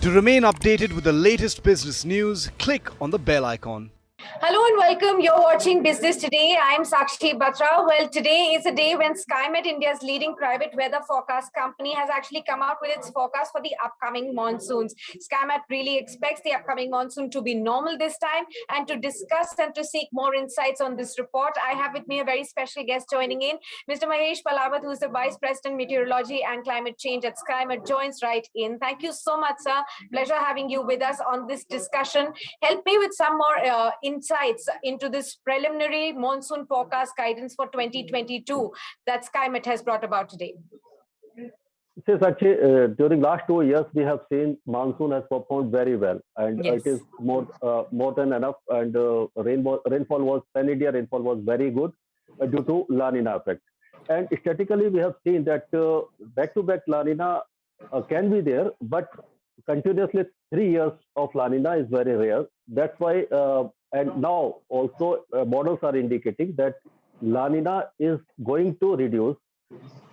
To remain updated with the latest business news, click on the bell icon. Hello and welcome. You're watching Business Today. I'm Sakshi Batra. Well, today is a day when Skymet, India's leading private weather forecast company, has actually come out with its forecast for the upcoming monsoons. Skymet really expects the upcoming monsoon to be normal this time. And to discuss and to seek more insights on this report, I have with me a very special guest joining in. Mr. Mahesh Palawat, who is the Vice President, Meteorology and Climate Change at Skymet, joins right in. Thank you so much, sir. Pleasure having you with us on this discussion. Help me with some more insights into this preliminary monsoon forecast guidance for 2022 that Skymet has brought about today. Yes, actually, during last 2 years, we have seen monsoon has performed very well, and Yes. it is more than enough. And rainfall was pan-India rainfall was very good due to La Nina effect. And statistically, we have seen that back-to-back La Nina can be there, but continuously 3 years of La Nina is very rare. That's why, and now also models are indicating that La Nina is going to reduce.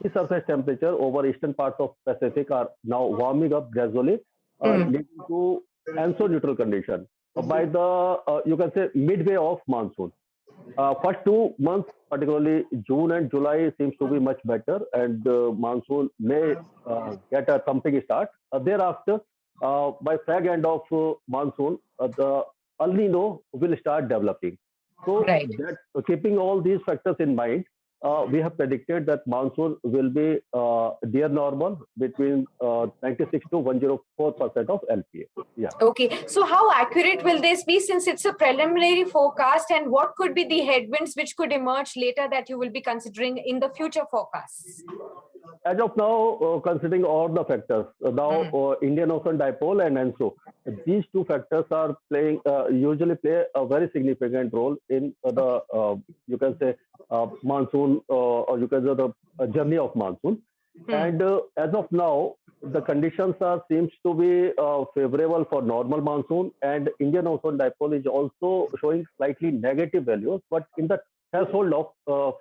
The surface temperature over eastern parts of Pacific are now warming up gradually, leading to neutral condition by the you can say midway of monsoon. First 2 months, particularly June and July, seems to be much better, and monsoon may get a thumping start. Thereafter, by fag end of monsoon, the El Nino will start developing. So, Right. that keeping all these factors in mind, we have predicted that monsoon will be near normal between 96 to 104% of LPA. Yeah. Okay, so how accurate will this be, since it's a preliminary forecast, and what could be the headwinds which could emerge later that you will be considering in the future forecasts? As of now, considering all the factors, now Indian Ocean Dipole and ENSO, these two factors are usually play a very significant role in the you can say monsoon, or you can say the journey of monsoon. And as of now, the conditions seems to be favorable for normal monsoon, and Indian Ocean Dipole is also showing slightly negative values, but in the threshold of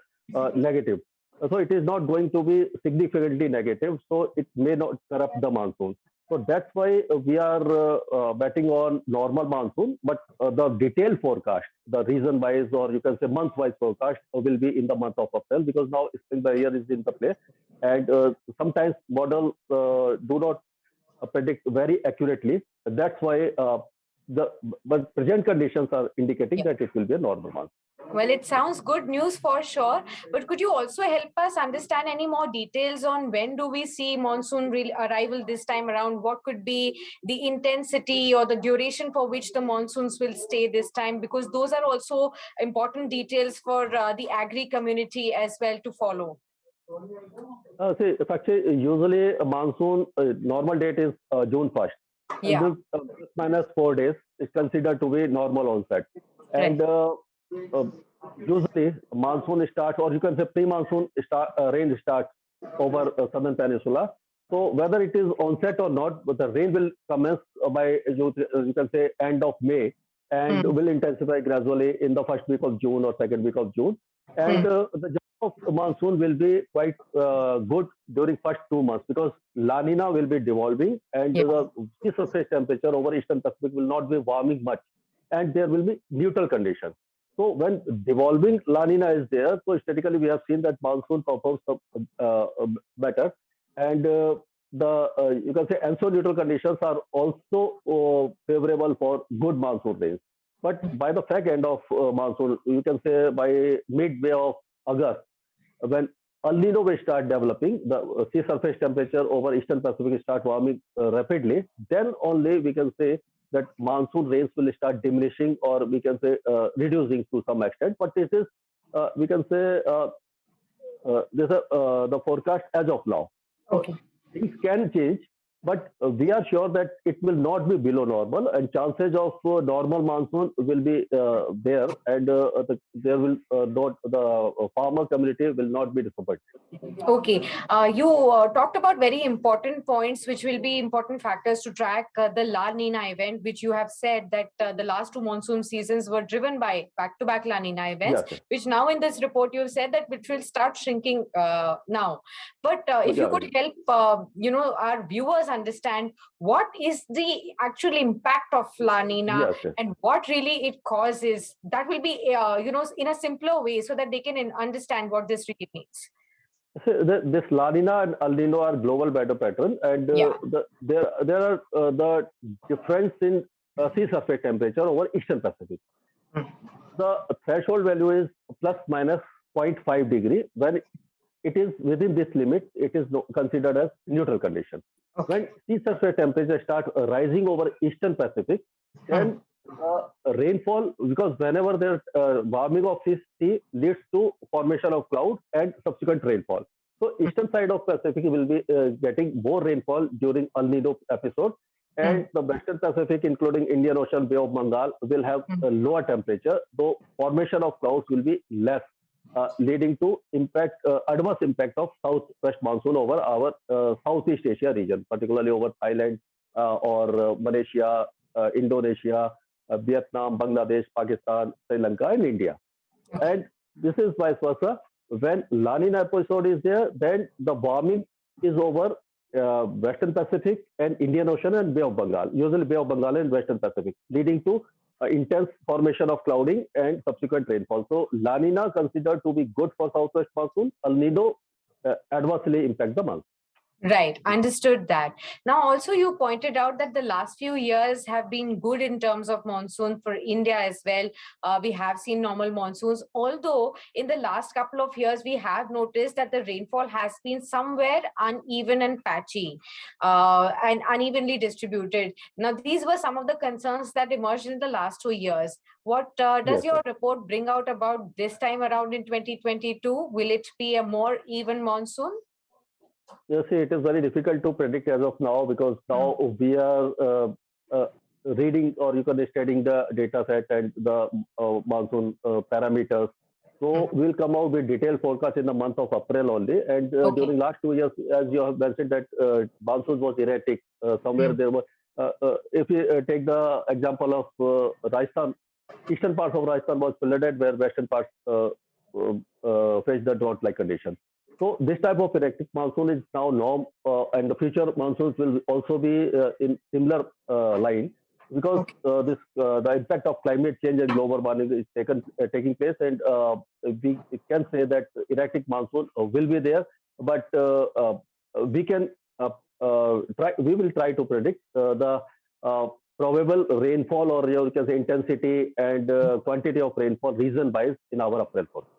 negative. So it is not going to be significantly negative, so it may not corrupt the monsoon. So that's why we are betting on normal monsoon, but the detailed forecast, the region-wise or you can say month-wise forecast will be in the month of April, because now spring barrier is in the play, and sometimes models do not predict very accurately. That's why but present conditions are indicating that it will be a normal month. Well, it sounds good news for sure, but could you also help us understand any more details on when do we see monsoon arrival this time around? What could be the intensity or the duration for which the monsoons will stay this time? Because those are also important details for the agri community as well to follow. See, actually, usually a monsoon normal date is June 1st. Yeah. And this minus 4 days is considered to be normal onset. And usually monsoon starts, or you can say pre-monsoon rain starts over southern peninsula. So whether it is onset or not, but the rain will commence by you can say end of May, and will intensify gradually in the first week of June or second week of June. And the journey of monsoon will be quite good during first 2 months, because La Nina will be devolving, and the sea surface temperature over eastern Pacific will not be warming much, and there will be neutral conditions. So when devolving La Nina is there, so statistically we have seen that monsoon performs better, and you can say ENSO neutral conditions are also favorable for good monsoon rains. But by the fag end of monsoon, you can say by midway of August, when El Nino will start developing, the sea surface temperature over eastern Pacific start warming rapidly, then only we can say that monsoon rains will start diminishing, or we can say reducing to some extent. But this is, we can say, this is the forecast as of now. Okay. Things can change, but we are sure that it will not be below normal, and chances of normal monsoon will be there, and there will not, the farmer community will not be disappointed. Okay, you talked about very important points, which will be important factors to track the La Nina event, which you have said that the last two monsoon seasons were driven by back-to-back La Nina events, Yes. which now in this report you have said that which will start shrinking now. But if you could help, our viewers understand what is the actual impact of La Nina Yes. and what really it causes. That will be, in a simpler way so that they can understand what this really means. So this La Nina and El Nino are global weather pattern, and Yeah. there are the difference in sea surface temperature over Eastern Pacific. The threshold value is plus minus 0.5 degree. When it is within this limit, it is considered as neutral condition. Okay. When sea surface temperature start rising over Eastern Pacific, then rainfall, because whenever there's warming of sea leads to formation of cloud and subsequent rainfall. So eastern side of Pacific will be getting more rainfall during El Nino episode, and the Western Pacific, including Indian Ocean, Bay of Bengal, will have a lower temperature, though formation of clouds will be less, leading to adverse impact of southwest monsoon over our Southeast Asia region, particularly over Thailand or Malaysia, Indonesia, Vietnam, Bangladesh, Pakistan, Sri Lanka, and India. And this is vice versa. When La Nina episode is there, then the warming is over Western Pacific and Indian Ocean and Bay of Bengal, usually Bay of Bengal and Western Pacific, leading to intense formation of clouding and subsequent rainfall. So La Nina considered to be good for southwest monsoon. El Nino adversely impact the monsoon. Right, understood that. Now, also you pointed out that the last few years have been good in terms of monsoon for India as well. We have seen normal monsoons, although in the last couple of years, we have noticed that the rainfall has been somewhere uneven and patchy and unevenly distributed. Now, these were some of the concerns that emerged in the last 2 years. What does your report bring out about this time around in 2022? Will it be a more even monsoon? You see, it is very difficult to predict as of now, because now we are reading, or you can be studying the data set and the monsoon parameters. So we'll come out with detailed forecast in the month of April only. And during last 2 years, as you have mentioned, that monsoon was erratic. Somewhere there were, if you take the example of Rajasthan, eastern parts of Rajasthan was flooded, where western parts faced the drought-like conditions. So this type of erratic monsoon is now norm, and the future monsoons will also be in similar line, because the impact of climate change and global warming is taking place, and we can say that erratic monsoon will be there, but we can we will try to predict the probable rainfall, or you can say intensity and quantity of rainfall region-wise in our April forecast.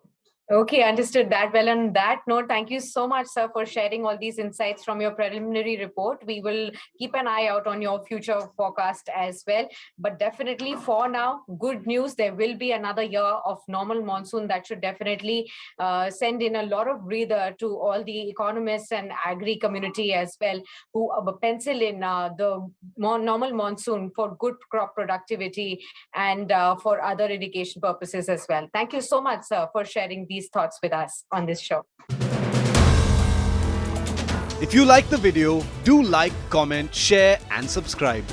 Okay, understood that. Well, on that note, thank you so much, sir, for sharing all these insights from your preliminary report. We will keep an eye out on your future forecast as well. But definitely for now, good news. There will be another year of normal monsoon that should definitely send in a lot of breather to all the economists and agri community as well, who pencil in the normal monsoon for good crop productivity and for other irrigation purposes as well. Thank you so much, sir, for sharing these thoughts with us on this show. If you like the video, do like, comment, share and subscribe.